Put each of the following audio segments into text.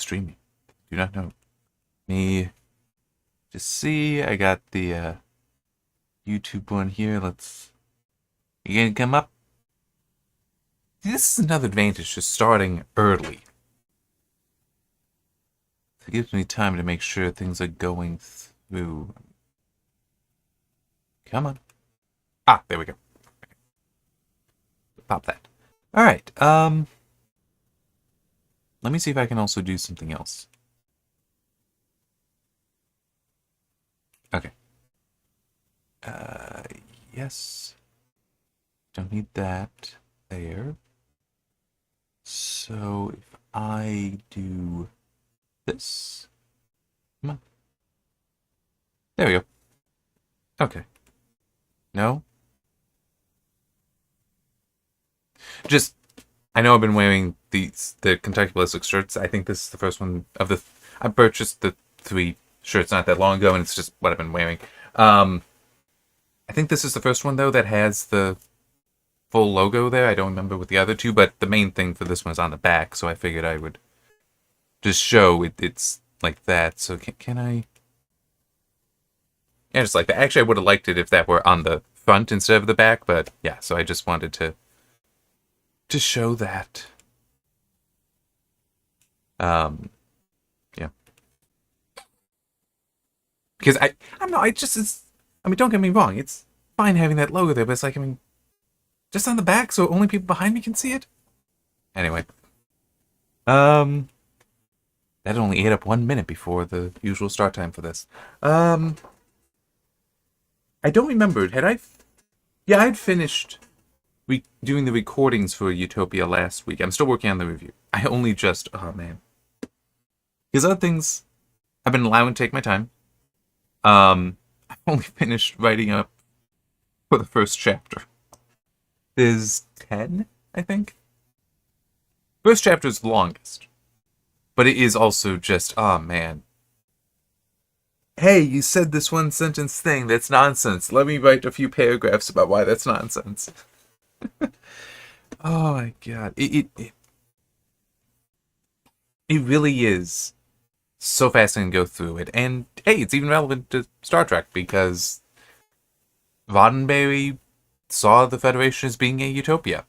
streaming? Do not know. Me just see. I got the YouTube one here. Let's. You gonna come up? This is another advantage to starting early. It gives me time to make sure things are going through. Come on. Ah, there we go. Pop that. Alright, let me see if I can also do something else. Okay. Yes. Don't need that there. So if I do this. Come on. There we go. Okay. No? Just, I know I've been wearing the Kentucky Ballistic shirts. I think this is the first one of the... I purchased the 3 shirts not that long ago, and it's just what I've been wearing. I think this is the first one, though, that has the full logo there. I don't remember with the other 2, but the main thing for this one is on the back, so I figured I would just show it's like that. So can I... Yeah, just like that. Actually, I would have liked it if that were on the front instead of the back, but yeah, so I just wanted to show that. Yeah. Because I don't know, I mean, don't get me wrong, it's fine having that logo there, but it's like, I mean, just on the back so only people behind me can see it? Anyway. That only ate up 1 minute before the usual start time for this. I don't remember, yeah, I'd finished doing the recordings for Utopia last week. I'm still working on the review. I only just... Oh, man. Because other things, I've been allowing to take my time. I've only finished writing up for the first chapter. There's 10, I think. First chapter is the longest. But it is also just... Oh, man. Hey, you said this one sentence thing. That's nonsense. Let me write a few paragraphs about why that's nonsense. Oh my god. It really is so fascinating to go through it. And hey, it's even relevant to Star Trek because Roddenberry saw the Federation as being a utopia.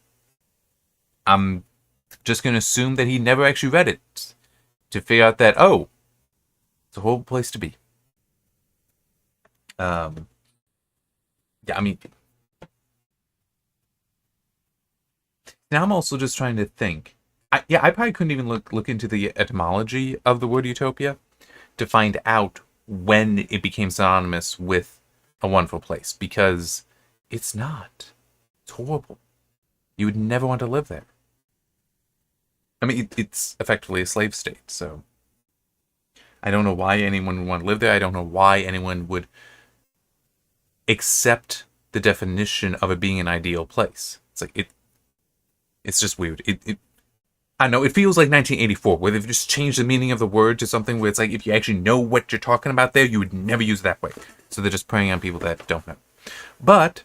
I'm just going to assume that he never actually read it to figure out that, oh, it's a horrible place to be. Yeah, I mean... Now I'm also just trying to think. I probably couldn't even look into the etymology of the word utopia to find out when it became synonymous with a wonderful place, because it's not. It's horrible. You would never want to live there. I mean, it's effectively a slave state, so I don't know why anyone would want to live there. I don't know why anyone would accept the definition of it being an ideal place. It's like it's just weird. I know, it feels like 1984, where they've just changed the meaning of the word to something where it's like, if you actually know what you're talking about there, you would never use it that way. So they're just preying on people that don't know. But,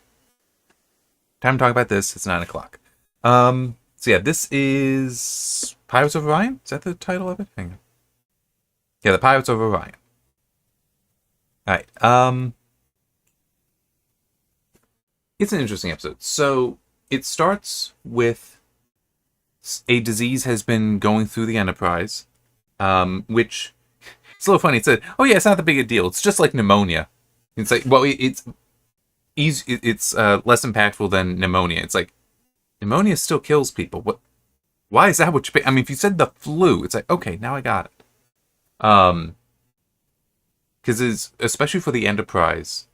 time to talk about this. It's 9 o'clock. So yeah, this is Pirates of Orion? Is that the title of it? Hang on. Yeah, the Pirates of Orion. Alright, it's an interesting episode. So, it starts with a disease has been going through the Enterprise, which it's a little funny. It said, "Oh yeah, it's not that big a deal. It's just like pneumonia." It's like, well, it's less impactful than pneumonia. It's like pneumonia still kills people. What? Why is that what you? I mean, if you said the flu, it's like, okay, now I got it. Because it's especially for the Enterprise,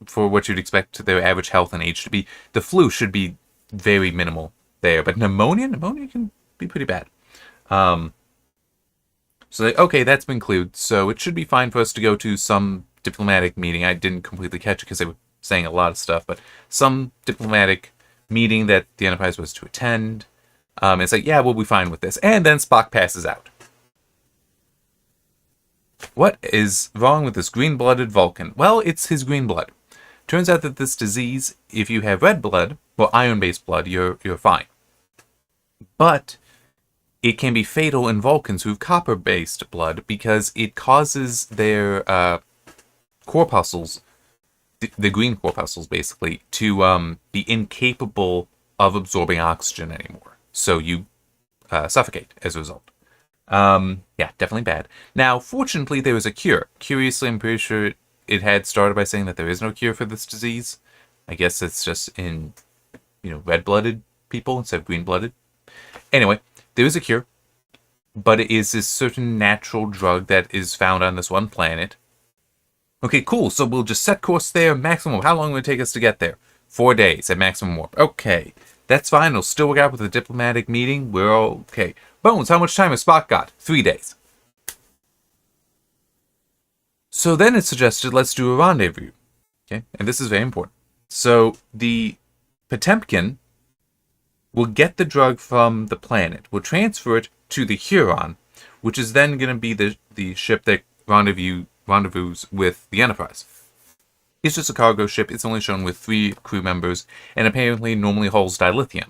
for what you'd expect their average health and age to be, the flu should be very minimal there, but pneumonia can be pretty bad. So okay, that's been cleared, so it should be fine for us to go to some diplomatic meeting. I didn't completely catch it because they were saying a lot of stuff, but some diplomatic meeting that the Enterprise was to attend. It's like, yeah, we'll be fine with this. And then Spock passes out. What is wrong with this green-blooded Vulcan? Well, it's his green blood. Turns out that this disease, if you have red blood, well, iron-based blood, you're fine. But it can be fatal in Vulcans who have copper-based blood because it causes their corpuscles, the green corpuscles basically, to be incapable of absorbing oxygen anymore. So you suffocate as a result. Yeah, definitely bad. Now, fortunately, there is a cure. Curiously, I'm pretty sure it had started by saying that there is no cure for this disease. I guess it's just in, red-blooded people instead of green-blooded. Anyway, there is a cure, but it is this certain natural drug that is found on this one planet. Okay, cool. So we'll just set course there. Maximum. How long will it take us to get there? 4 days at maximum warp. Okay, that's fine. We'll still work out with a diplomatic meeting. We're okay. Bones, how much time has Spock got? 3 days. So then it's suggested let's do a rendezvous. Okay, and this is very important. So the Potemkin will get the drug from the planet. We'll transfer it to the Huron, which is then going to be the ship that rendezvous with the Enterprise. It's just a cargo ship. It's only shown with 3 crew members, and apparently normally holds dilithium.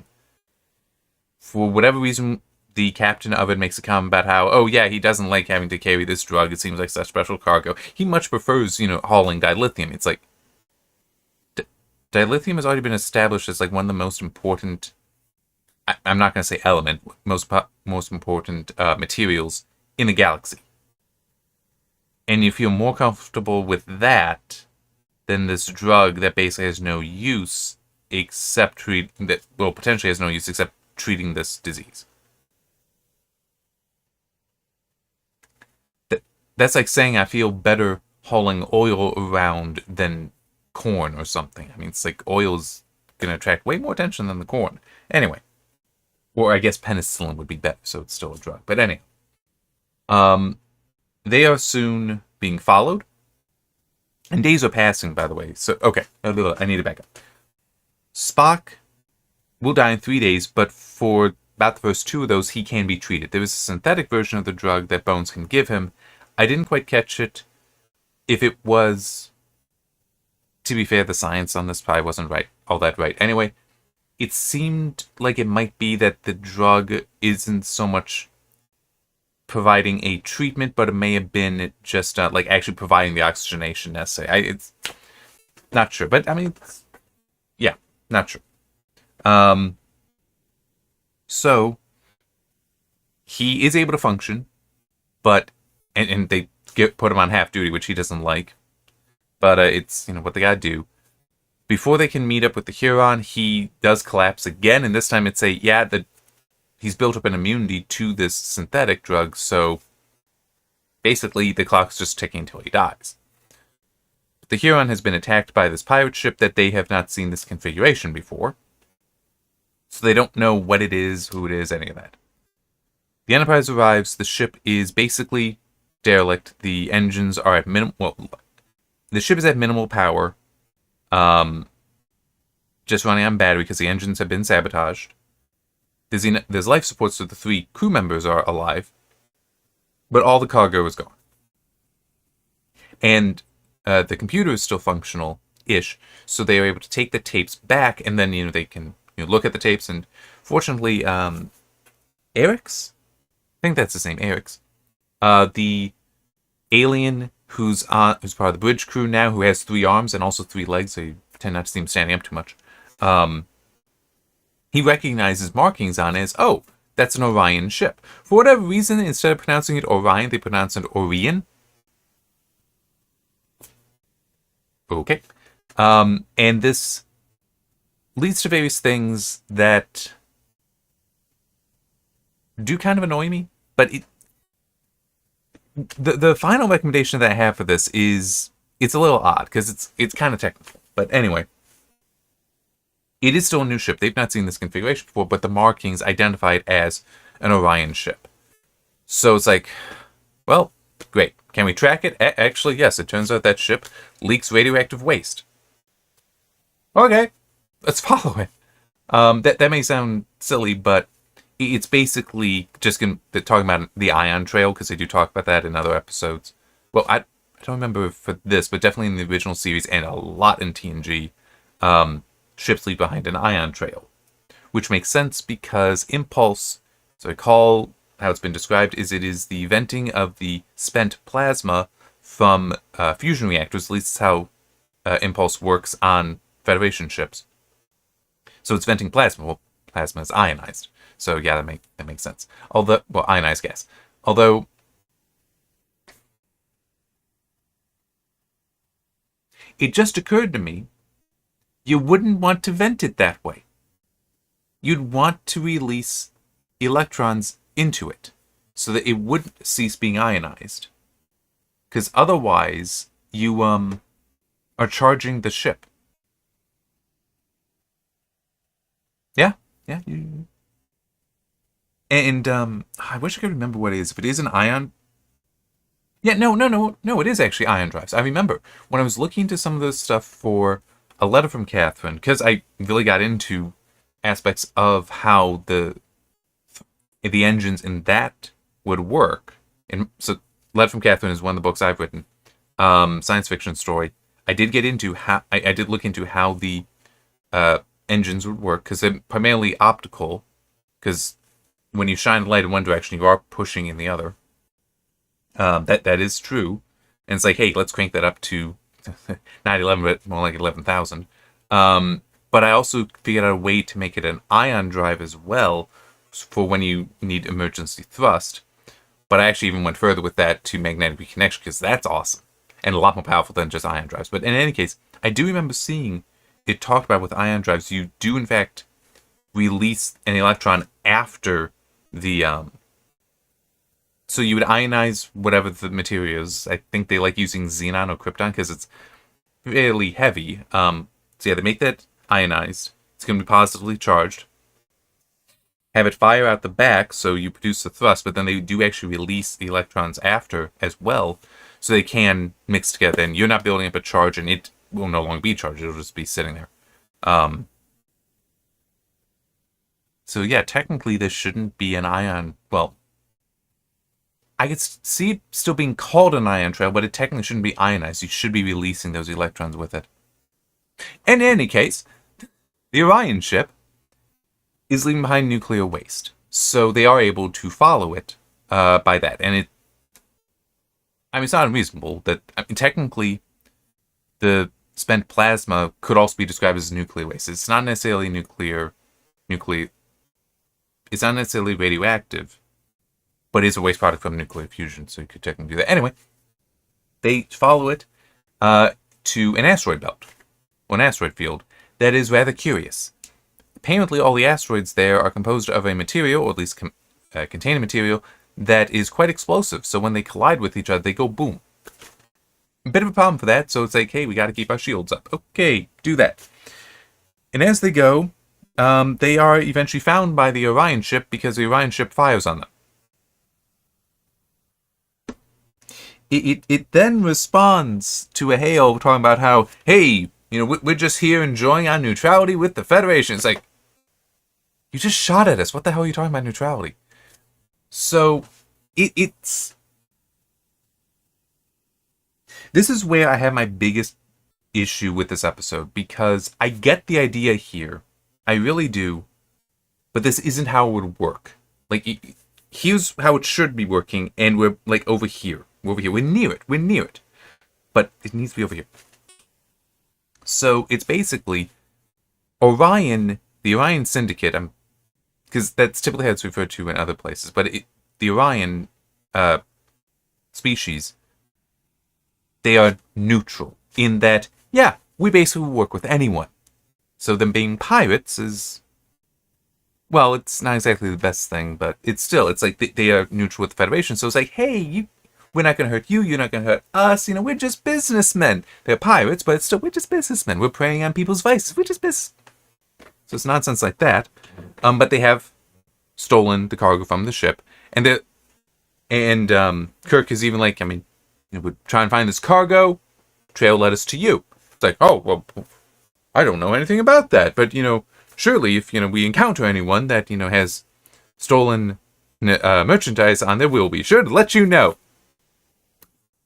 For whatever reason, the captain of it makes a comment about how, oh yeah, he doesn't like having to carry this drug. It seems like such special cargo. He much prefers, hauling dilithium. It's like, dilithium has already been established as like one of the most important, I'm not going to say element, most important materials in the galaxy. And you feel more comfortable with that than this drug that basically has no use except potentially has no use except treating this disease. That's like saying I feel better hauling oil around than corn or something. I mean, it's like oil's going to attract way more attention than the corn. Anyway. Or I guess penicillin would be better, so it's still a drug. But anyway. They are soon being followed. And days are passing, by the way. So, okay. I need to back up. Spock will die in 3 days, but for about the first 2 of those, he can be treated. There is a synthetic version of the drug that Bones can give him. I didn't quite catch it. If it was... To be fair, the science on this probably wasn't all that right. Anyway, it seemed like it might be that the drug isn't so much providing a treatment, but it may have been just like actually providing the oxygenation necessary. It's not sure, but I mean, yeah, not sure. So he is able to function, but and they put him on half duty, which he doesn't like. But it's what they gotta do. Before they can meet up with the Huron, he does collapse again, and this time it's he's built up an immunity to this synthetic drug, so basically the clock's just ticking until he dies. The Huron has been attacked by this pirate ship that they have not seen this configuration before, so they don't know what it is, who it is, any of that. The Enterprise arrives. The ship is basically derelict. The engines are at the ship is at minimal power, just running on battery because the engines have been sabotaged. There's life support, so the 3 crew members are alive, but all the cargo is gone. And the computer is still functional-ish, so they are able to take the tapes back, and then they can look at the tapes. And fortunately, Eric's, I think that's his name, Eric's, the alien who's part of the bridge crew now, who has 3 arms and also 3 legs, so you tend not to see him standing up too much. He recognizes markings on it as, oh, that's an Orion ship. For whatever reason, instead of pronouncing it Orion, they pronounce it Orion. Okay. And this leads to various things that do kind of annoy me, but the final recommendation that I have for this is, it's a little odd, because it's kind of technical. But anyway, it is still a new ship. They've not seen this configuration before, but the markings identify it as an Orion ship. So it's like, well, great. Can we track it? Actually, yes. It turns out that ship leaks radioactive waste. Okay, let's follow it. That may sound silly, but it's basically just talking about the ion trail, because they do talk about that in other episodes. Well, I don't remember for this, but definitely in the original series and a lot in TNG, ships leave behind an ion trail, which makes sense because Impulse, so I recall how it's been described is it is the venting of the spent plasma from fusion reactors. At least that's how Impulse works on Federation ships. So it's venting plasma. Well, plasma is ionized. So yeah, that makes sense. Although, well, ionized gas. Although, it just occurred to me, you wouldn't want to vent it that way. You'd want to release electrons into it so that it wouldn't cease being ionized. Because otherwise, you are charging the ship. Yeah. And I wish I could remember what it is. If it is an ion... Yeah, no, it is actually ion drives. I remember when I was looking into some of this stuff for a letter from Catherine, because I really got into aspects of how the engines in that would work. And so, letter from Catherine is one of the books I've written, science fiction story. I did get into how I did look into how the engines would work, because they're primarily optical. Because when you shine a light in one direction, you are pushing in the other. That is true. And it's like, hey, let's crank that up to 911, but more like 11,000. But I also figured out a way to make it an ion drive as well for when you need emergency thrust. But I actually even went further with that to magnetic reconnection, because that's awesome. And a lot more powerful than just ion drives. But in any case, I do remember seeing it talked about with ion drives. You do, in fact, release an electron after the... So you would ionize whatever the material is. I think they like using xenon or krypton because it's fairly heavy. So yeah, they make that ionized. It's going to be positively charged. Have it fire out the back so you produce the thrust, but then they do actually release the electrons after as well, so they can mix together. And you're not building up a charge, and it will no longer be charged. It'll just be sitting there. So yeah, technically this shouldn't be an ion... Well, I could see it still being called an ion trail, but it technically shouldn't be ionized. You should be releasing those electrons with it. And in any case, the Orion ship is leaving behind nuclear waste. So they are able to follow it by that. And it's not unreasonable that, technically, the spent plasma could also be described as nuclear waste. It's not necessarily it's not necessarily radioactive, but is a waste product from nuclear fusion, so you could technically do that. Anyway, they follow it to an asteroid belt, or an asteroid field, that is rather curious. Apparently, all the asteroids there are composed of a material, or at least contain a material, that is quite explosive, so when they collide with each other, they go boom. A bit of a problem for that, so it's like, hey, we got to keep our shields up. Okay, do that. And as they go, they are eventually found by the Orion ship, because the Orion ship fires on them. It then responds to a hail talking about how, hey, we're just here enjoying our neutrality with the Federation. It's like, you just shot at us. What the hell are you talking about neutrality? So, it's... This is where I have my biggest issue with this episode, because I get the idea here. I really do. But this isn't how it would work. Like, here's how it should be working, and we're, like, over here. We're over here. We're near it. But it needs to be over here. So, it's basically Orion, the Orion Syndicate, because that's typically how it's referred to in other places, but the Orion species, they are neutral in that, yeah, we basically work with anyone. So them being pirates is, well, it's not exactly the best thing, but it's like they are neutral with the Federation. So it's like, hey, we're not going to hurt you, you're not going to hurt us, we're just businessmen. They're pirates, but we're just businessmen. We're preying on people's vices. We're just business. So it's nonsense like that. But they have stolen the cargo from the ship. And Kirk is even like, we're trying to find this cargo. Trail led us to you. It's like, oh, well, I don't know anything about that. But, surely if, we encounter anyone that, has stolen merchandise on there, we'll be sure to let you know.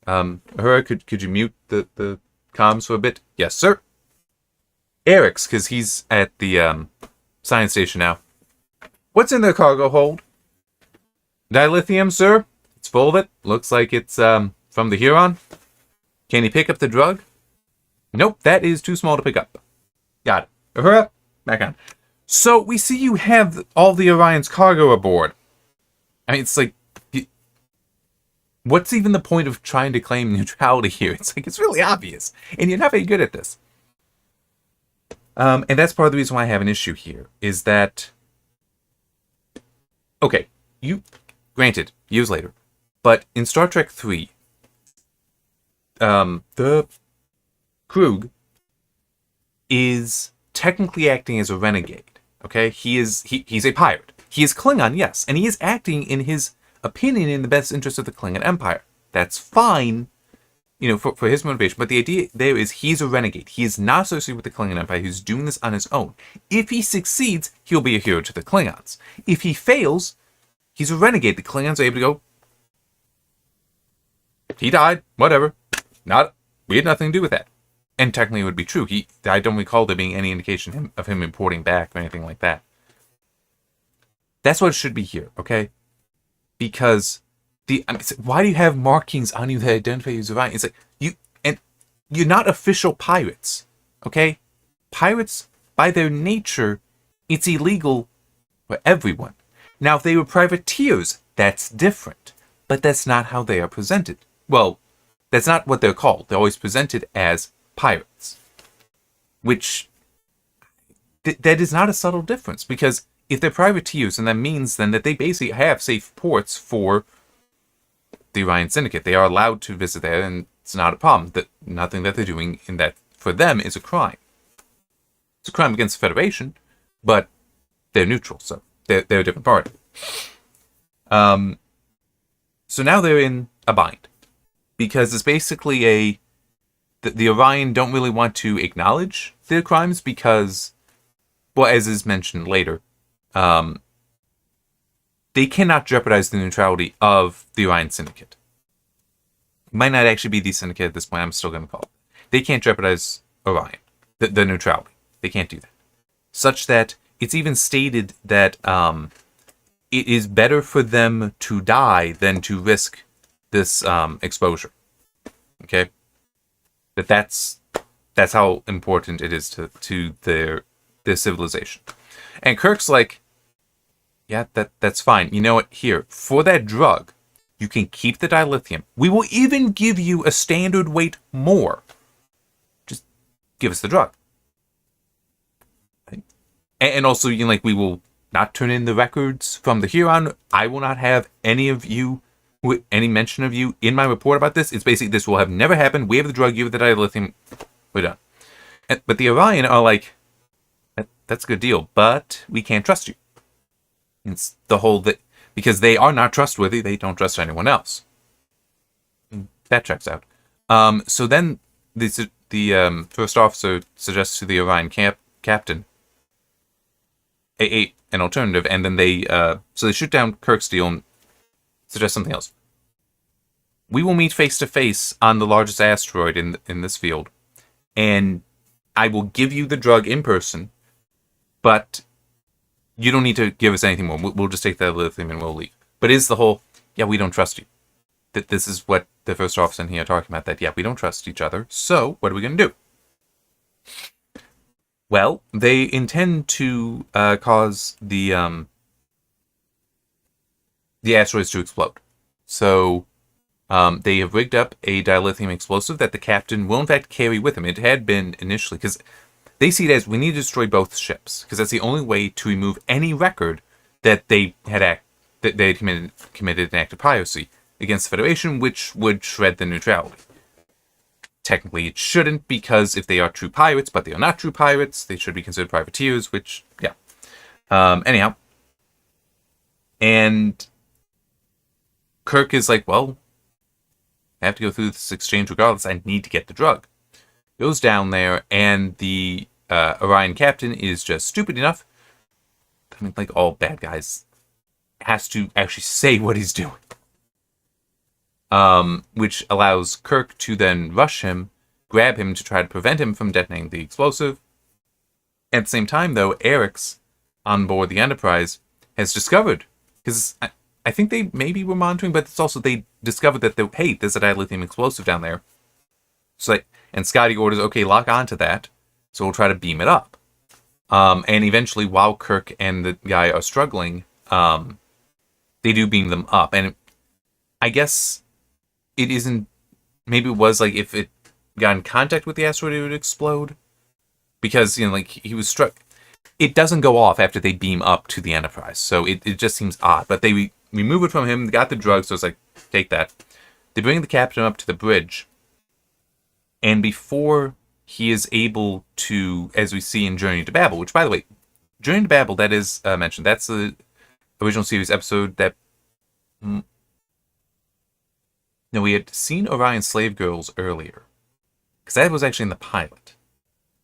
Uhura, could you mute the comms for a bit? Yes, sir. Eric's, because he's at the science station now. What's in the cargo hold? Dilithium, sir. It's full of it. Looks like it's from the Huron. Can you pick up the drug? Nope, that is too small to pick up. Got it. Hurry back on. So we see you have all the Orion's cargo aboard. I mean, it's like, what's even the point of trying to claim neutrality here? It's like, it's really obvious. And you're not very good at this. And that's part of the reason why I have an issue here, is that, okay, granted, years later, but in Star Trek 3, the Krug is technically acting as a renegade, okay? He's a pirate. He is Klingon, yes, and he is acting in his opinion in the best interest of the Klingon Empire. That's fine, for his motivation, but the idea there is he's a renegade. He is not associated with the Klingon Empire. He's doing this on his own. If he succeeds, he'll be a hero to the Klingons. If he fails, he's a renegade. The Klingons are able to go, he died, whatever. We had nothing to do with that. And technically it would be true. I don't recall there being any indication of him reporting back or anything like that. That's what it should be here, okay? Because why do you have markings on you that identify you as Orion? It's like you're not official pirates, okay? Pirates, by their nature, it's illegal for everyone. Now, if they were privateers, that's different. But that's not how they are presented. Well, that's not what they're called. They're always presented as pirates. Which, that is not a subtle difference. Because if they're privateers, then that means then that they basically have safe ports for the Orion Syndicate. They are allowed to visit there, and it's not a problem. Nothing that they're doing in that, for them, is a crime. It's a crime against the Federation, but they're neutral, so they're a different party. So now they're in a bind. Because it's basically the Orion don't really want to acknowledge their crimes because, well, as is mentioned later, they cannot jeopardize the neutrality of the Orion Syndicate. It might not actually be the Syndicate at this point, I'm still going to call it. They can't jeopardize Orion, the neutrality. They can't do that. Such that it's even stated that it is better for them to die than to risk this exposure. Okay? That's how important it is to their civilization. And Kirk's like, yeah, that's fine. You know what? Here, for that drug, you can keep the dilithium. We will even give you a standard weight more. Just give us the drug. Right? And also, we will not turn in the records from the Huron. I will not have any mention of you in my report about this. It's basically, this will have never happened. We have the drug, you have the dilithium. We're done. But the Orion are like, that's a good deal, but we can't trust you. It's the whole that, because they are not trustworthy, they don't trust anyone else. That checks out. So then the first officer suggests to the Orion captain an alternative, and then they shoot down Kirk's deal and suggest something else. We will meet face to face on the largest asteroid in this field, and I will give you the drug in person, but you don't need to give us anything more. We'll just take that lithium and we'll leave. But is the whole, yeah, we don't trust you. That this is what the first officer and he are talking about, that, yeah, we don't trust each other, so what are we going to do? Well, they intend to cause the asteroids to explode. So they have rigged up a dilithium explosive that the captain will in fact carry with him. It had been initially, because they see it as, we need to destroy both ships, because that's the only way to remove any record that they had committed an act of piracy against the Federation, which would shred the neutrality. Technically, it shouldn't, because if they are true pirates, but they are not true pirates, they should be considered privateers, which, yeah. Anyhow. And Kirk is like, well, I have to go through this exchange regardless. I need to get the drug. Goes down there, and the Orion captain is just stupid enough, I mean, like all bad guys, has to actually say what he's doing. Which allows Kirk to then rush him, grab him to try to prevent him from detonating the explosive. At the same time, though, Eric's on board the Enterprise has discovered, because I think they maybe were monitoring, but it's also they discovered that, hey, there's a dilithium explosive down there. So, and Scotty orders, okay, lock onto that, so we'll try to beam it up. And eventually, while Kirk and the guy are struggling, they do beam them up. And I guess it isn't, maybe it was like if it got in contact with the asteroid, it would explode. Because, like, he was struck. It doesn't go off after they beam up to the Enterprise, so it just seems odd. But they remove it from him, they got the drug, so it's like, take that. They bring the captain up to the bridge, and before he is able to, as we see in Journey to Babel, which, by the way, Journey to Babel, that is mentioned, that's the original series episode that... No, we had seen Orion slave girls earlier, because that was actually in the pilot.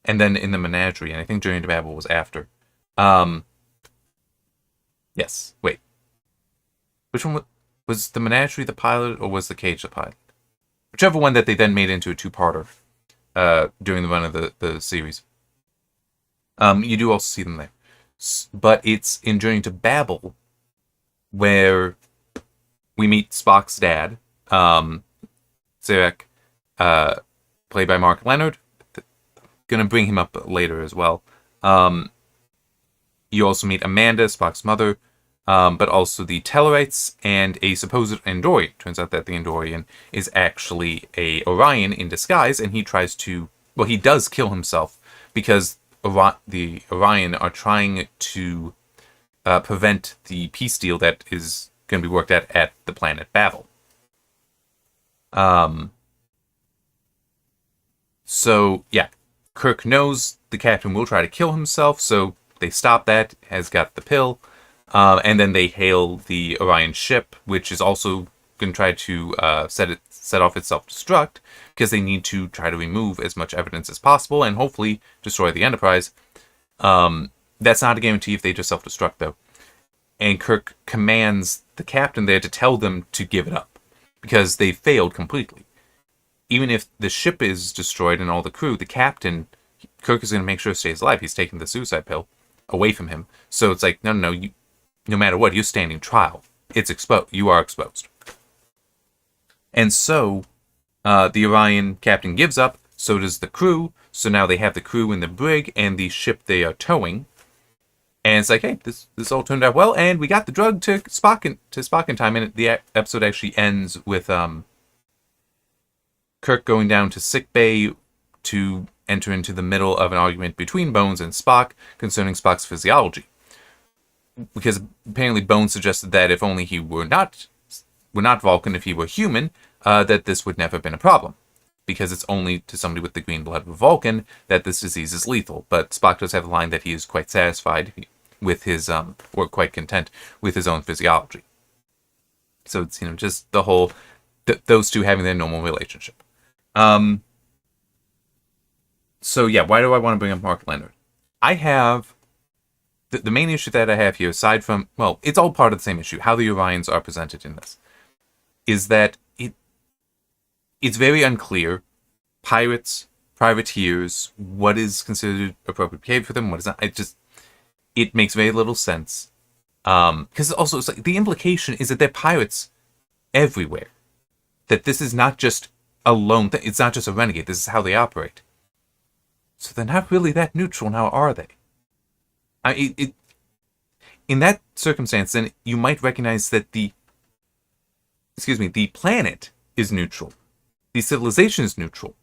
And then in the Menagerie, and I think Journey to Babel was after. Yes, wait. Which one was the Menagerie the pilot, or was the Cage the pilot? Whichever one that they then made into a two-parter during the run of the series. You do also see them there. But it's in Journey to Babel where we meet Spock's dad, Sarek, played by Mark Leonard. Gonna bring him up later as well. You also meet Amanda, Spock's mother, but also the Tellarites and a supposed Andorian. Turns out that the Andorian is actually a Orion in disguise, and he tries to, well, he does kill himself because the Orion are trying to prevent the peace deal that is going to be worked at the planet Babel. So, yeah. Kirk knows the captain will try to kill himself, so they stop that, has got the pill, and then they hail the Orion ship, which is also going to try to set off its self-destruct, because they need to try to remove as much evidence as possible, and hopefully destroy the Enterprise. That's not a guarantee if they just self-destruct, though. And Kirk commands the captain there to tell them to give it up, because they failed completely. Even if the ship is destroyed and all the crew, the captain, Kirk is going to make sure it stays alive. He's taking the suicide pill away from him. So it's like, no, no matter what, you're standing trial. It's exposed. You are exposed. And so the Orion captain gives up. So does the crew. So now they have the crew in the brig and the ship they are towing. And it's like, hey, this all turned out well, and we got the drug to Spock in time. And the episode actually ends with Kirk going down to sickbay to enter into the middle of an argument between Bones and Spock concerning Spock's physiology. Because apparently Bones suggested that if only he were not Vulcan, if he were human, that this would never have been a problem. Because it's only to somebody with the green blood of a Vulcan that this disease is lethal. But Spock does have the line that he is quite satisfied with his, or quite content with his own physiology. So it's, just the whole, those two having their normal relationship. So yeah, why do I want to bring up Mark Leonard? I have the main issue that I have here, aside from, well, it's all part of the same issue, how the Orions are presented in this, is that it's very unclear. Pirates, privateers, what is considered appropriate behavior for them, what is not. It makes very little sense. Because also, it's like the implication is that they're pirates everywhere. That this is not just a lone thing. It's not just a renegade. This is how they operate. So they're not really that neutral now, are they? In that circumstance, then you might recognize that the planet is neutral. The civilization is neutral.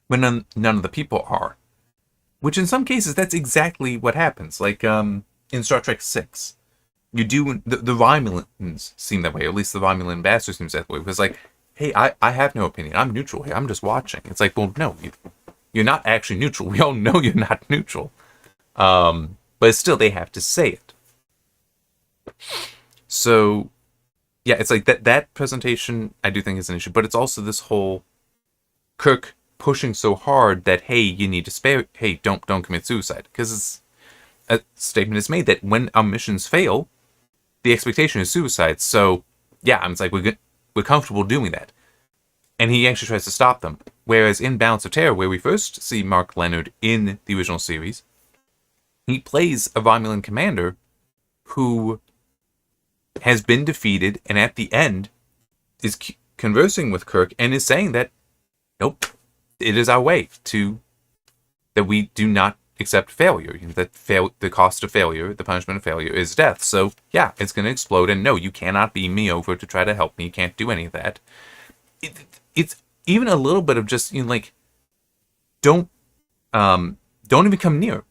When none of the people are. Which in some cases, that's exactly what happens. Like in Star Trek VI. The Romulans seem that way, or at least the Romulan ambassador seems that way. It was like, hey, I have no opinion. I'm neutral here. I'm just watching. It's like, well, no, you're not actually neutral. We all know you're not neutral. But still, they have to say it. So, yeah, it's like that presentation, I do think is an issue. But it's also this whole Kirk pushing so hard that, hey, you need to spare, hey, don't commit suicide. Because a statement is made that when our missions fail, the expectation is suicide. So, yeah, it's like we're comfortable doing that. And he actually tries to stop them. Whereas in Balance of Terror, where we first see Mark Leonard in the original series, he plays a Romulan commander who has been defeated, and at the end is conversing with Kirk and is saying that, nope, it is our way that we do not accept failure. That the cost of failure, the punishment of failure, is death. So yeah, it's going to explode, and no, you cannot beam me over to try to help me. You can't do any of that. It's even a little bit of just like, don't even come near.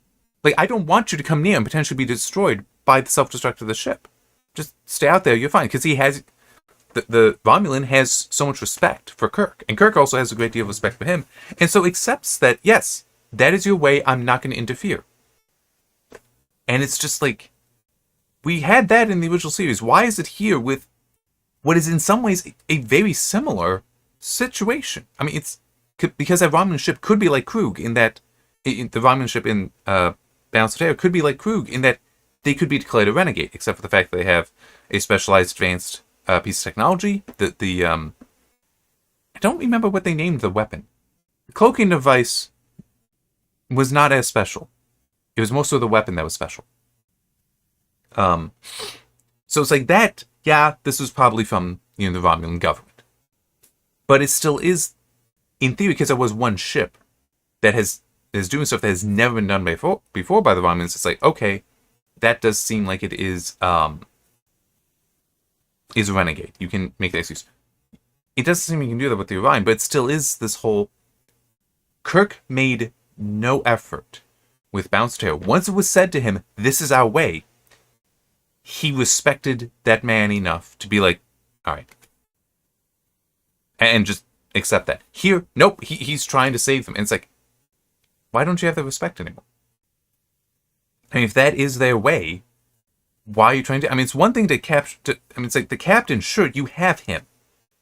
Like, I don't want you to come near and potentially be destroyed by the self-destruct of the ship. Just stay out there. You're fine, because he has the Romulan has so much respect for Kirk, and Kirk also has a great deal of respect for him, and so accepts that, yes, that is your way, I'm not going to interfere. And it's just like, we had that in the original series. Why is it here with what is in some ways a very similar situation? I mean, it's because that Romulan ship could be like Krug in that the Romulan ship in Balance of Terror could be like Krug in that they could be declared a renegade, except for the fact that they have a specialized advanced piece of technology. I don't remember what they named the weapon. The cloaking device was not as special. It was mostly the weapon that was special. So it's like that. Yeah, this was probably from the Romulan government, but it still is, in theory, because there was one ship that is doing stuff that has never been done before by the Romulans. It's like, okay, that does seem like it is a renegade. You can make the excuse. It doesn't seem you can do that with the Orion, but it still is this whole. Kirk made no effort with Bounce Tail. Once it was said to him, "This is our way," he respected that man enough to be like, "All right," and just accept that. Here, nope, he's trying to save them, and it's like, why don't you have the respect anymore? I mean, if that is their way, why are you trying to? I mean, it's one thing to capture. I mean, it's like the captain. Sure, you have him.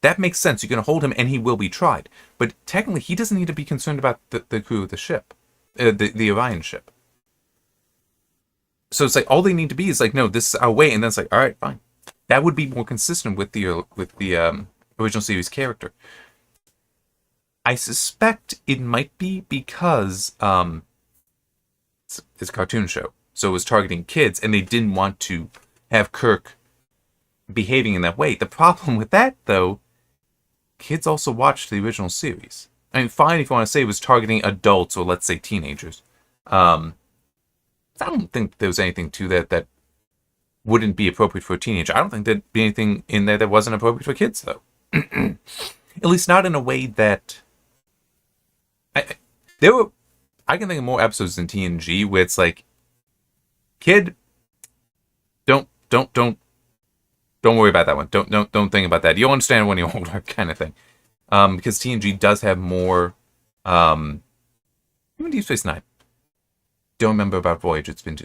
That makes sense. You're going to hold him, and he will be tried. But technically, he doesn't need to be concerned about the crew of the ship, the Orion ship. So it's like all they need to be is like, no, this is our way, and then it's like, all right, fine. That would be more consistent with the original series character. I suspect it might be because it's a cartoon show, so it was targeting kids, and they didn't want to have Kirk behaving in that way. The problem with that, though, kids also watched the original series. I mean, fine if you want to say it was targeting adults or let's say teenagers. I don't think there was anything to that wouldn't be appropriate for a teenager. I don't think there'd be anything in there that wasn't appropriate for kids, though. At least not in a way that I can think of more episodes in TNG where it's like, kid, don't worry about that one. Don't think about that. You'll understand when you're older, kind of thing. Because TNG does have more. Even Deep Space Nine. Don't remember about Voyager. It's been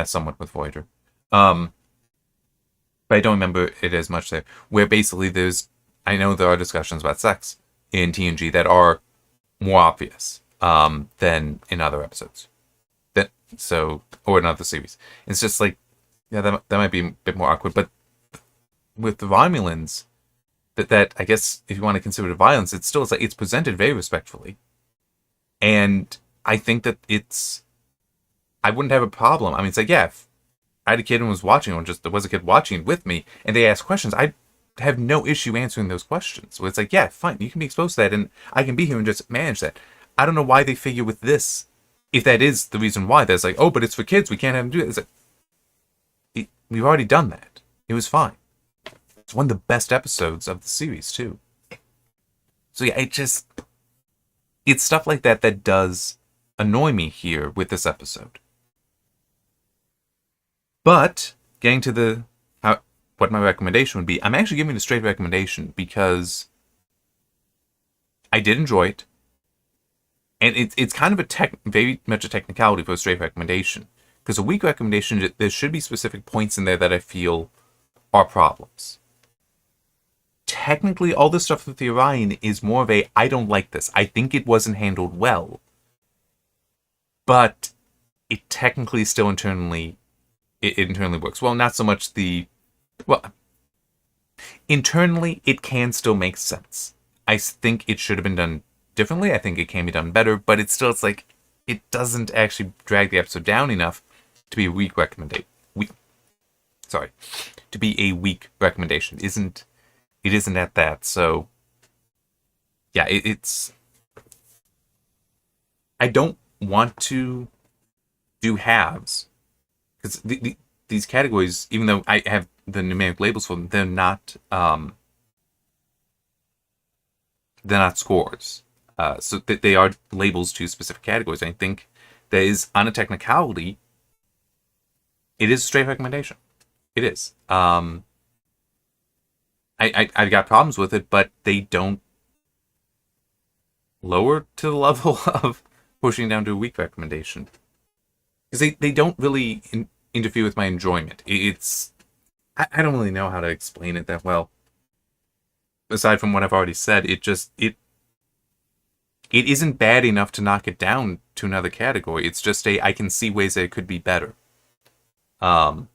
somewhat with Voyager. But I don't remember it as much there. Where basically I know there are discussions about sex in TNG that are more obvious than in other episodes. Or in other series. It's just like, yeah, that might be a bit more awkward. But with the Romulans, that I guess if you want to consider it violence, it's presented very respectfully. And I think that I wouldn't have a problem. I mean, it's like, yeah, if I had a kid and was watching, or just there was a kid watching with me, and they asked questions, I'd have no issue answering those questions. So it's like, yeah, fine, you can be exposed to that, and I can be here and just manage that. I don't know why they figure with this, if that is the reason why, that's like, oh, but it's for kids, we can't have them do it. It's like, we've already done that. It was fine. It's one of the best episodes of the series, too. So yeah, it's stuff like that does annoy me here with this episode. But getting to what my recommendation would be, I'm actually giving it a straight recommendation because I did enjoy it, and it's kind of very much a technicality for a straight recommendation. Because a weak recommendation, there should be specific points in there that I feel are problems. Technically, all this stuff with the Orion is more of I don't like this. I think it wasn't handled well. But it technically still internally works. Well, not so much internally it can still make sense. I think it should have been done differently. I think it can be done better, but it's like, it doesn't actually drag the episode down enough to be a weak recommendation. sorry, to be a weak recommendation. It isn't at that. So yeah, it's. I don't want to do halves because these categories, even though I have the numeric labels for them, they're not scores. So they are labels to specific categories. And I think there is, on a technicality, it is a straight recommendation. It is. I've got problems with it, but they don't lower to the level of pushing down to a weak recommendation. Because they don't really interfere with my enjoyment. I don't really know how to explain it that well. Aside from what I've already said, it isn't bad enough to knock it down to another category. It's just I can see ways that it could be better. But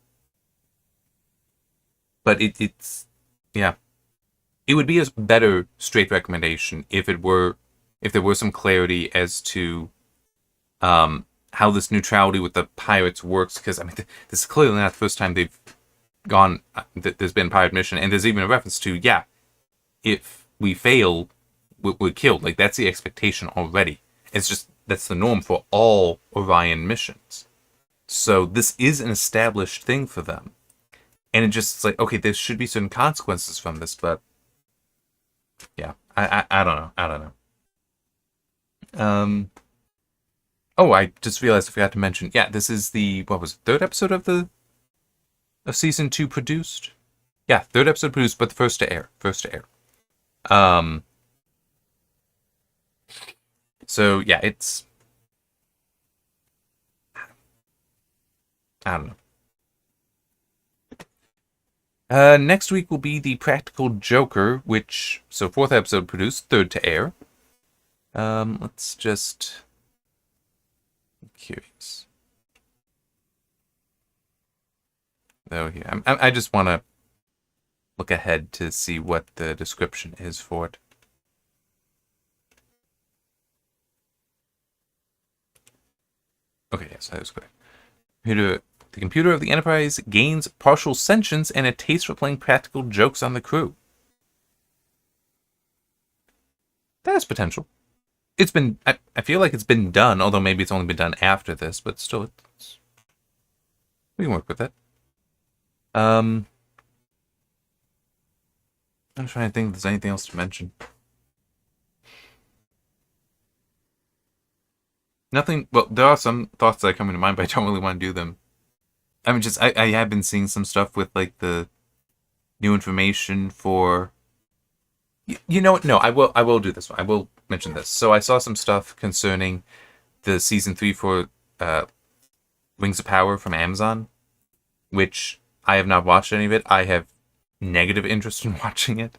it's yeah. It would be a better straight recommendation if there were some clarity as to how this neutrality with the pirates works. Because I mean, this is clearly not the first time they've gone. There's been a pirate mission, and there's even a reference to if we fail, we're killed. Like, that's the expectation already. It's just that's the norm for all Orion missions. So this is an established thing for them. And it just, it's like, okay, there should be certain consequences from this, but yeah, I don't know. I don't know. Oh, I just realized I forgot to mention, this is the, what was it, third episode of season 2 produced? Yeah, third episode produced, but the first to air. So yeah, it's, I don't know. Next week will be the Practical Joker, so fourth episode produced, third to air. Let's just, I'm curious. Oh, yeah, I just want to look ahead to see what the description is for it. Okay, yes, that was correct. The computer of the Enterprise gains partial sentience and a taste for playing practical jokes on the crew. That has potential. It's been, I feel like it's been done, although maybe it's only been done after this, but still, we can work with that. I'm trying to think if there's anything else to mention. Nothing, well, there are some thoughts that are coming to mind, but I don't really want to do them. I mean, I have been seeing some stuff with, like, the new information for... You know what? No, I will do this one. I will mention this. So I saw some stuff concerning the season 3 for Rings of Power from Amazon, which I have not watched any of it. I have negative interest in watching it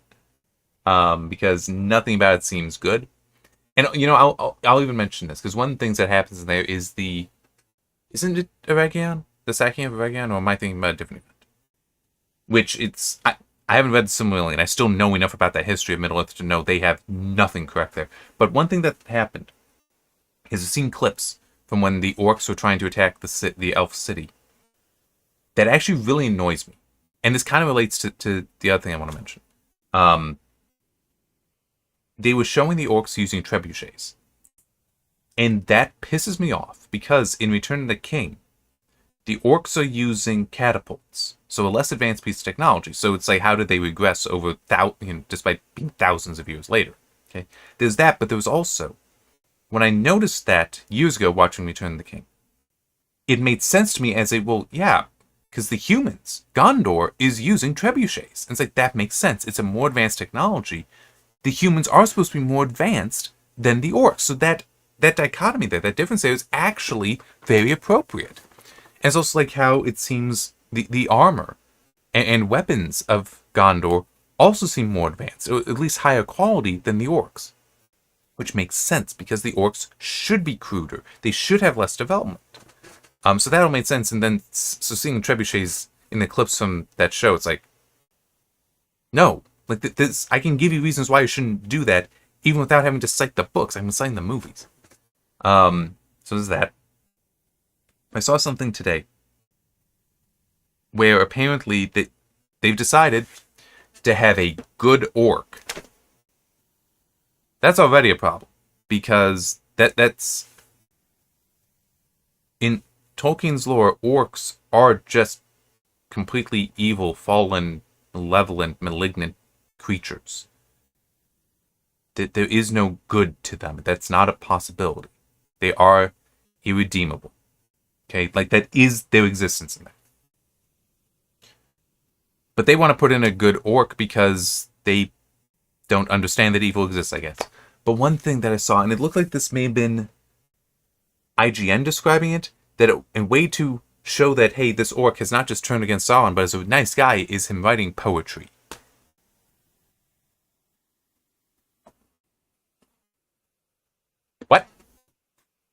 because nothing about it seems good. And, you know, I'll even mention this, because one of the things that happens in there is isn't it Orion? The sacking of Orion? Or am I thinking about a different event? Which I haven't read Silmarillion, and I still know enough about that history of Middle-earth to know they have nothing correct there. But one thing that happened is I've seen clips from when the orcs were trying to attack the elf city. That actually really annoys me. And this kind of relates to the other thing I want to mention. They were showing the orcs using trebuchets. And that pisses me off, because in Return of the King, the orcs are using catapults. So a less advanced piece of technology. So it's like, how did they regress over, despite being thousands of years later? Okay, there's that, but there was also, when I noticed that years ago watching Return of the King, it made sense to me as because the humans, Gondor, is using trebuchets. And it's like, that makes sense. It's a more advanced technology. The humans are supposed to be more advanced than the orcs. So that dichotomy there, that difference there, is actually very appropriate. And it's also like how it seems the armor and weapons of Gondor also seem more advanced, or at least higher quality than the orcs. Which makes sense, because the orcs should be cruder. They should have less development. So that all made sense. And then, so seeing trebuchets in the clips from that show, it's like, no. Like, this, I can give you reasons why you shouldn't do that, even without having to cite the books. I'm citing the movies. So there's that. I saw something today where apparently they've decided to have a good orc. That's already a problem, because that's in Tolkien's lore, orcs are just completely evil, fallen, malevolent, malignant creatures. There is no good to them. That's not a possibility. They are irredeemable. Okay? Like, that is their existence in there. But they want to put in a good orc because they don't understand that evil exists, I guess. But one thing that I saw, and it looked like this may have been IGN describing it, that a way to show that, hey, this orc has not just turned against Sauron, but is a nice guy, is him writing poetry. What?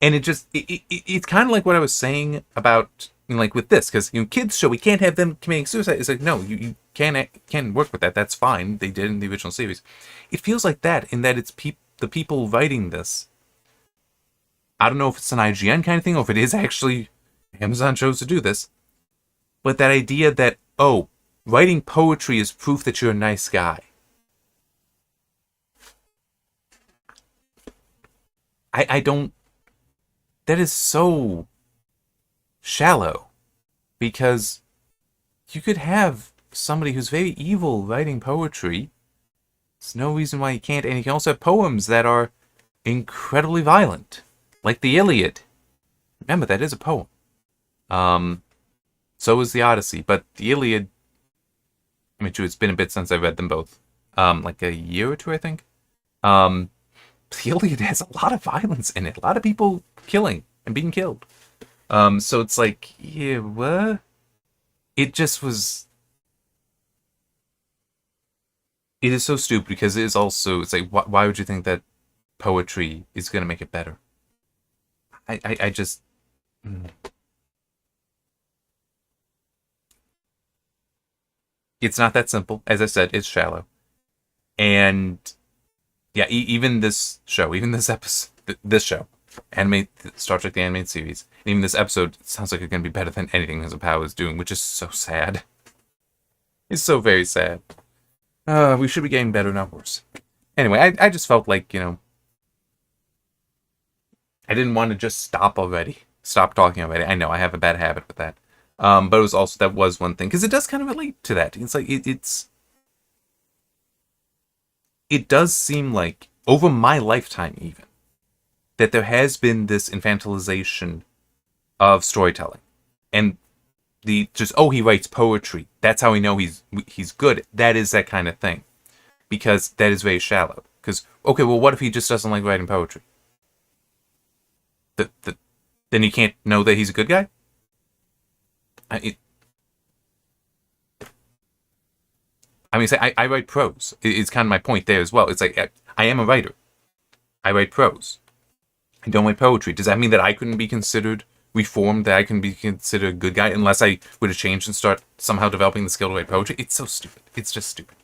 And it's kind of like what I was saying about, like, with this, because, kids show, we can't have them committing suicide. It's like, no, you can work with that. That's fine. They did in the original series. It feels like that, in that it's the people writing this. I don't know if it's an IGN kind of thing, or if it is actually Amazon chose to do this. But that idea that, oh, writing poetry is proof that you're a nice guy. I don't... That is so shallow. Because you could have somebody who's very evil writing poetry. There's no reason why you can't. And you can also have poems that are incredibly violent. Like the Iliad. Remember, that is a poem. So is the Odyssey. But the Iliad... I mean, true, it's been a bit since I read them both. Like a year or two, I think. The Iliad has a lot of violence in it. A lot of people killing and being killed. So it's like, yeah, what? It just was... It is so stupid, because it is also... It's like, why would you think that poetry is going to make it better? I just... It's not that simple. As I said, it's shallow. And... Yeah, even this show, even this episode... This show. Star Trek the Animated Series. And even this episode, it sounds like it's going to be better than anything Rings of Power is doing, which is so sad. It's so very sad. We should be getting better, not worse. Anyway, I just felt like, I didn't want to just stop already. Stop talking already. I know, I have a bad habit with that. But it was also, that was one thing, because it does kind of relate to that. It's like, it does seem like, over my lifetime even, that there has been this infantilization of storytelling. And he writes poetry. That's how we know he's good. That is that kind of thing. Because that is very shallow. Because, okay, well, what if he just doesn't like writing poetry? Then you can't know that he's a good guy? I write prose. It's kind of my point there as well. It's like, I am a writer. I write prose. I don't write poetry. Does that mean that I couldn't be considered reformed, that I can be considered a good guy, unless I were to change and start somehow developing the skill to write poetry? It's so stupid. It's just stupid.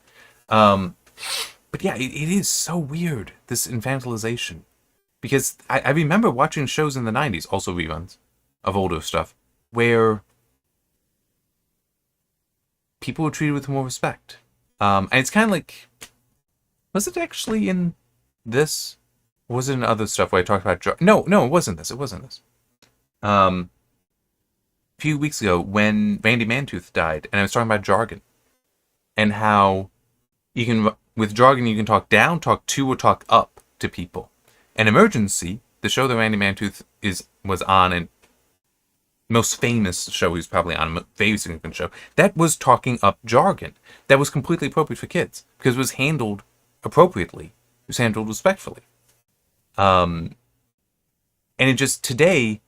But yeah, it is so weird, this infantilization. Because I remember watching shows in the 90s, also reruns of older stuff, where people were treated with more respect. And it's kind of like... Was it actually in this? Or was it in other stuff where I talked about... No, it wasn't this. It wasn't this. A few weeks ago, when Randy Mantooth died, and I was talking about jargon. And how you can... With jargon, you can talk down, talk to, or talk up to people. And Emergency, the show that Randy Mantooth was on, and most famous show he was probably on, a very significant show, that was talking up jargon. That was completely appropriate for kids, because it was handled appropriately. It was handled respectfully. And it just, today,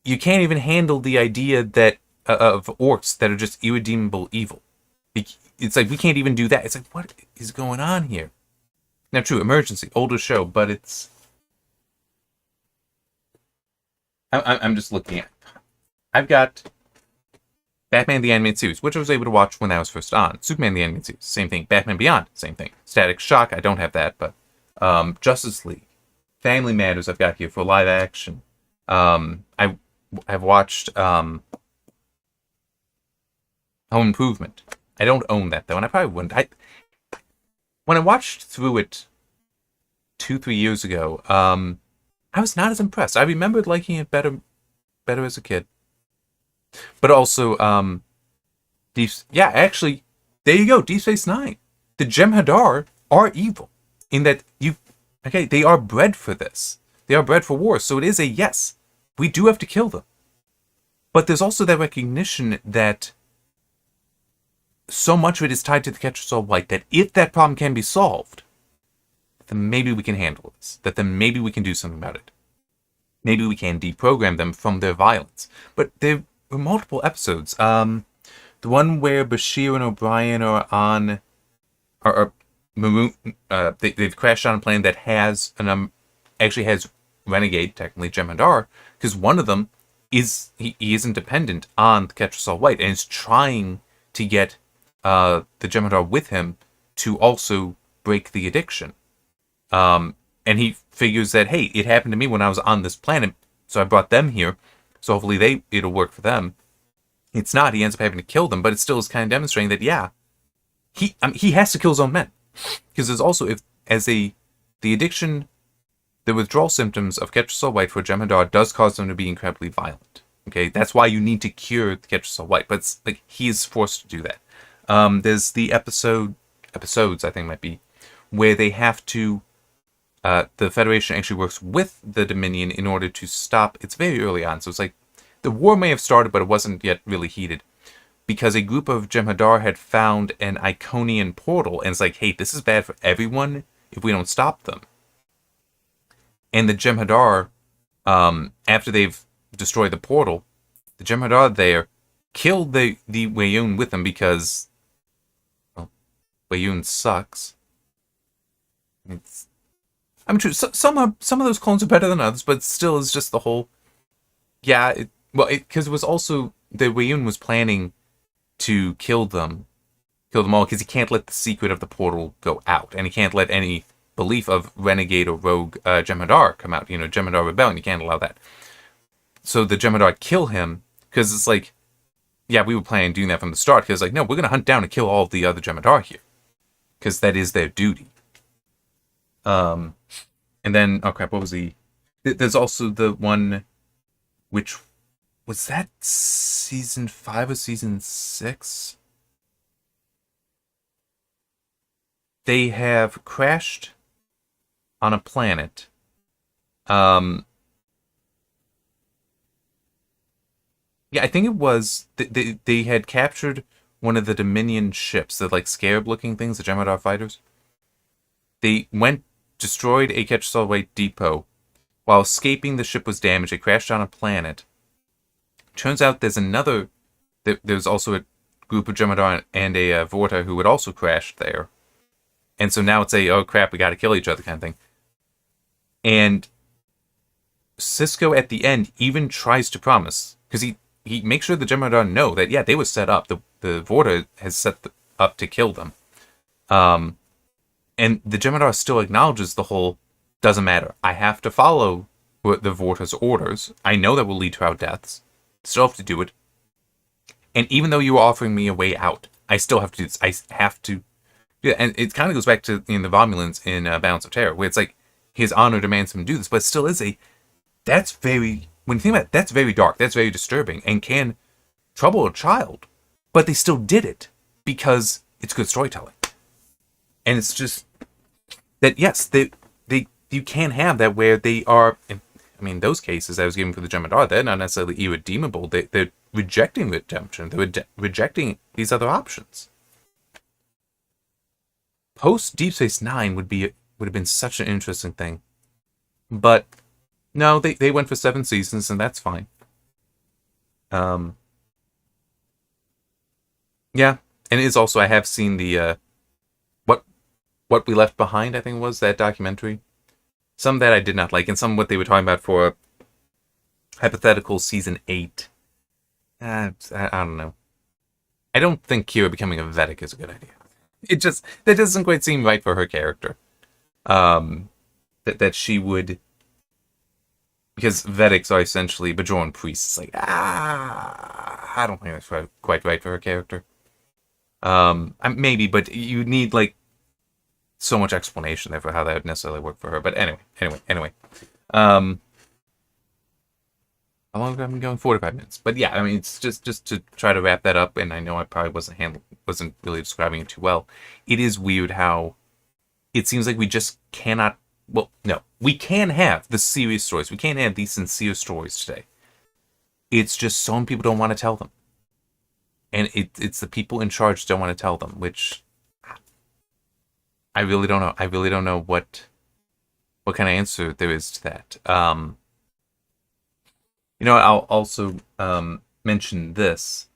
you can't even handle the idea that of orcs that are just irredeemable evil. It's like, we can't even do that. It's like, what is going on here? Now, true, Emergency, older show, but it's... I'm just looking at... I've got Batman the Animated Series, which I was able to watch when that was first on. Superman the Animated Series, same thing. Batman Beyond, same thing. Static Shock, I don't have that, but... Justice League. Family Matters I've got here for live action. I've watched... Home Improvement. I don't own that though, and I probably wouldn't. When I watched through it 2-3 years ago, I was not as impressed. I remembered liking it better as a kid. But also, actually, there you go, Deep Space Nine. The Jem'Hadar are evil in that they are bred for this. They are bred for war. So it is a yes. We do have to kill them. But there's also that recognition that so much of it is tied to the Quetzal White that if that problem can be solved, then maybe we can handle this. That then maybe we can do something about it. Maybe we can deprogram them from their violence. But there were multiple episodes. The one where Bashir and O'Brien are on, they've crashed on a plane that has actually has renegade, technically Jem'Hadar, because one of them he isn't dependent on the Quetzal White and is trying to get the Jem'Hadar with him to also break the addiction. And he figures that, hey, it happened to me when I was on this planet, so I brought them here, so hopefully it'll work for them. It's not. He ends up having to kill them, but it still is kind of demonstrating that, yeah, he has to kill his own men. Because there's also, the addiction, the withdrawal symptoms of Quetzal White for Jem'Hadar does cause them to be incredibly violent. Okay, that's why you need to cure the Quetzal White, but it's like he is forced to do that. There's the episodes, I think might be, where they have to, the Federation actually works with the Dominion in order to stop. It's very early on, so it's like the war may have started, but it wasn't yet really heated, because a group of Jem'Hadar had found an Iconian portal, and it's like, hey, this is bad for everyone if we don't stop them. And the Jem'Hadar, after they've destroyed the portal, the Jem'Hadar there killed the Wayun with them because, well, Wayun sucks. Some of those clones are better than others, but still is just the whole. Yeah, because it was also the Wayun was planning to kill them all, because he can't let the secret of the portal go out, and he can't let any belief of renegade or rogue Jem'Hadar come out. Jem'Hadar rebellion, you can't allow that. So the Jem'Hadar kill him, because it's like, yeah, we were planning on doing that from the start, because like, no, we're going to hunt down and kill all of the other Jem'Hadar here, because that is their duty. And then, oh crap, what was there's also the one, which, was that season 5 or season 6? They have crashed on a planet. Yeah, I think it was, they had captured one of the Dominion ships, the like scarab-looking things, the Jem'Hadar fighters. They destroyed a Quetzal White depot. While escaping, the ship was damaged. It crashed on a planet. Turns out there's also a group of Jem'Hadar and a Vorta who had also crashed there. And so now it's oh crap, we gotta kill each other kind of thing. And Sisko at the end even tries to promise, because he makes sure the Jem'Hadar know that, yeah, they were set up. The Vorta has set up to kill them. And the Jem'Hadar still acknowledges the whole, doesn't matter. I have to follow the Vorta's orders. I know that will lead to our deaths. Still have to do it. And even though you are offering me a way out, I still have to do this. I have to. Yeah, and it kind of goes back to the Romulans in Balance of Terror, where it's like his honor demands him to do this, but it still is that's very, when you think about it, that's very dark, that's very disturbing, and can trouble a child. But they still did it because it's good storytelling. And it's just that, yes, you can have that where they are, I mean, those cases I was giving for the Jem'Hadar, they're not necessarily irredeemable. They're rejecting redemption. They're rejecting these other options. Post Deep Space Nine would have been such an interesting thing. But no, they went for 7 seasons, and that's fine. Yeah, and it is also, I have seen the What We Left Behind, I think was that documentary. Some that I did not like, and some what they were talking about for hypothetical season 8. I don't know. I don't think Kira becoming a Vedic is a good idea. That doesn't quite seem right for her character. That she would, because Vedics are essentially Bajoran priests. It's like, I don't think that's quite right for her character. Maybe, but you need like so much explanation there for how that would necessarily work for her. But anyway. Um, how long have I been going? 45 minutes. But yeah, I mean, it's just to try to wrap that up. And I know I probably wasn't really describing it too well. It is weird how it seems like we just cannot. Well, no, we can have the serious stories. We can't have these sincere stories today. It's just some people don't want to tell them, and it's the people in charge don't want to tell them, which I really don't know. I really don't know what kind of answer there is to that. I'll also mention this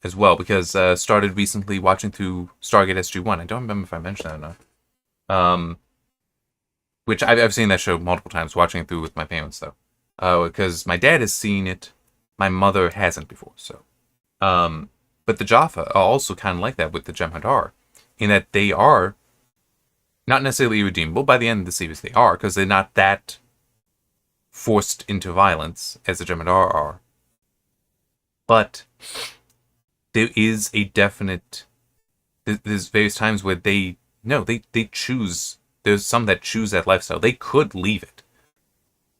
as well because started recently watching through Stargate SG-1. I don't remember if I mentioned that or not. Which I've seen that show multiple times, watching it through with my parents though, because my dad has seen it, my mother hasn't before. So, but the Jaffa are also kind of like that with the Jem'Hadar, in that they are not necessarily irredeemable. By the end of the series, they are, because they're not that forced into violence as the Jem'Hadar are. But there is a definite. There's various times where they choose. There's some that choose that lifestyle. They could leave it,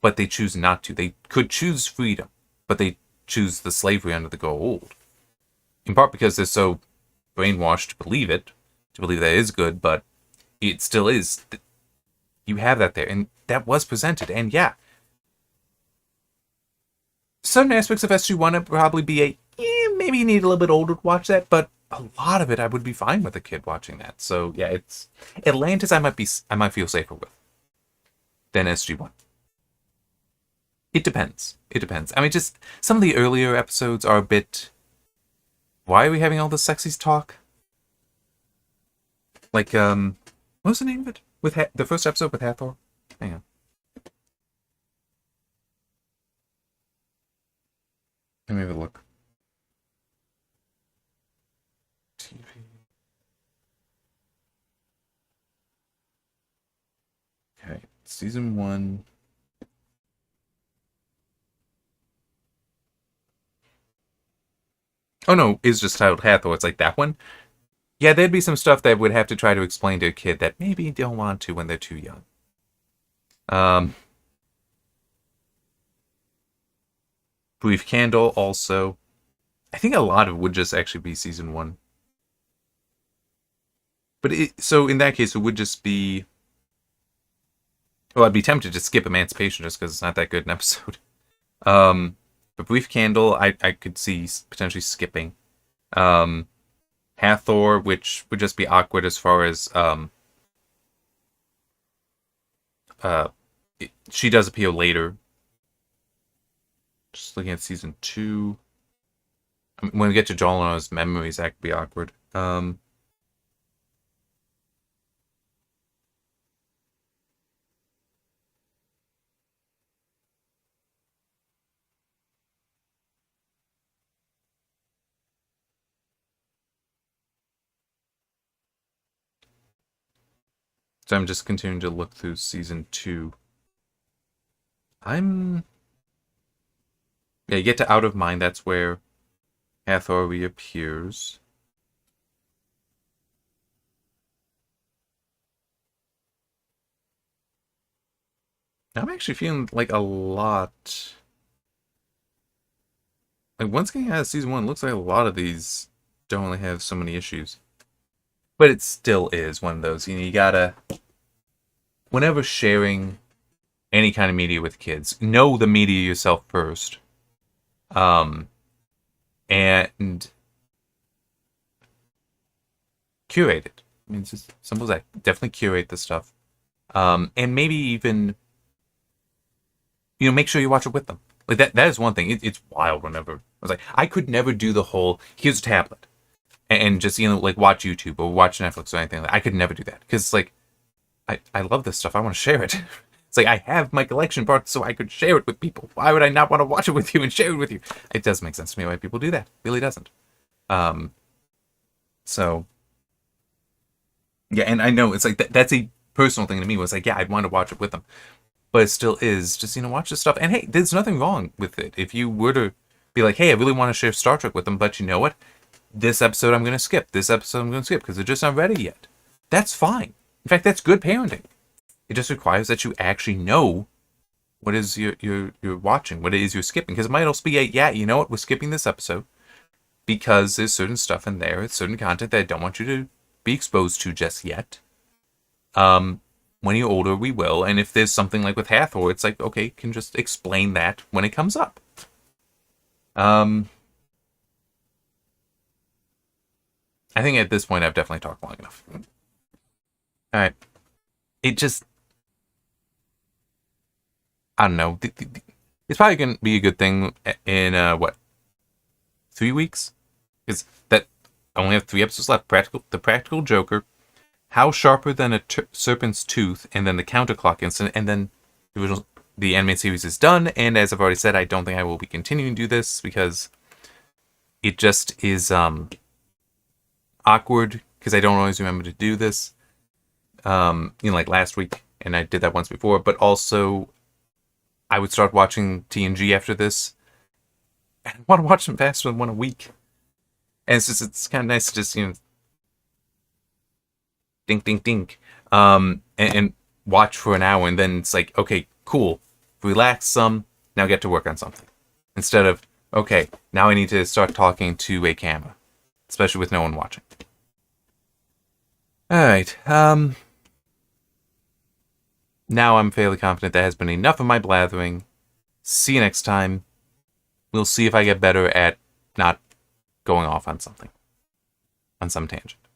but they choose not to. They could choose freedom, but they choose the slavery under the gold. In part because they're so brainwashed to believe it, to believe that it is good, but it still is. You have that there, and that was presented. And yeah, certain aspects of SG-1 would probably be maybe you need a little bit older to watch that, but a lot of it I would be fine with a kid watching that. So yeah, it's Atlantis. I might feel safer with than SG-1. It depends. I mean, just some of the earlier episodes are a bit. Why are we having all this sexy talk? Like what was the name of it? With the first episode with Hathor? Hang on. Let me have a look. TV. Okay, season 1. Oh no, it's just titled Hathor. It's like that one. Yeah, there'd be some stuff that would have to try to explain to a kid that maybe don't want to when they're too young. Brief Candle also. I think a lot of it would just actually be season 1. But so in that case, it would just be. Well, I'd be tempted to skip Emancipation just because it's not that good an episode. But Brief Candle, I could see potentially skipping. Hathor, which would just be awkward as far as she does appear later. Just looking at season 2. I mean, when we get to Jolana's memories, that could be awkward. So I'm just continuing to look through season 2. Yeah, you get to Out of Mind, that's where Hathor reappears. I'm actually feeling like a lot. Like, once getting out of season 1, it looks like a lot of these don't really have so many issues. But it still is one of those, you gotta. Whenever sharing any kind of media with kids, know the media yourself first. And curate it. I mean, it's just simple as that. Definitely curate the stuff. And maybe even, make sure you watch it with them. Like that is one thing. It's wild whenever. I was like, I could never do the whole, here's a tablet. And just, like watch YouTube or watch Netflix or anything. I could never do that. Because, like, I love this stuff. I want to share it. It's like, I have my collection parts so I could share it with people. Why would I not want to watch it with you and share it with you? It doesn't make sense to me why people do that. It really doesn't. So, yeah, and I know it's like, that's a personal thing to me. Was like, yeah, I'd want to watch it with them. But it still is just, watch this stuff. And hey, there's nothing wrong with it. If you were to be like, hey, I really want to share Star Trek with them, but you know what? this episode I'm going to skip, this episode I'm going to skip because they're just not ready yet. That's fine. In fact, that's good parenting. It just requires that you actually know what is you're watching, what it is you're skipping. Because it might also be, yeah, you know what, we're skipping this episode because there's certain stuff in there, it's certain content that I don't want you to be exposed to just yet. When you're older, we will. And if there's something like with Hathor, it's like, okay, can just explain that when it comes up. I think at this point I've definitely talked long enough. Alright. It just... I don't know. It's probably going to be a good thing in, 3 weeks? Because that... I only have 3 episodes left. The Practical Joker, How Sharper Than a Serpent's Tooth, and then the Counterclock Incident, and then the animated series is done, and as I've already said, I don't think I will be continuing to do this, because it just is, awkward, because I don't always remember to do this, like last week, and I did that once before, but also, I would start watching TNG after this, and I want to watch them faster than one a week, and it's kind of nice to just, dink, dink, dink, and watch for an hour, and then it's like, okay, cool, relax some, now get to work on something, instead of, okay, now I need to start talking to a camera, especially with no one watching. Alright, now I'm fairly confident that has been enough of my blathering. See you next time. We'll see if I get better at not going off on something. On some tangent.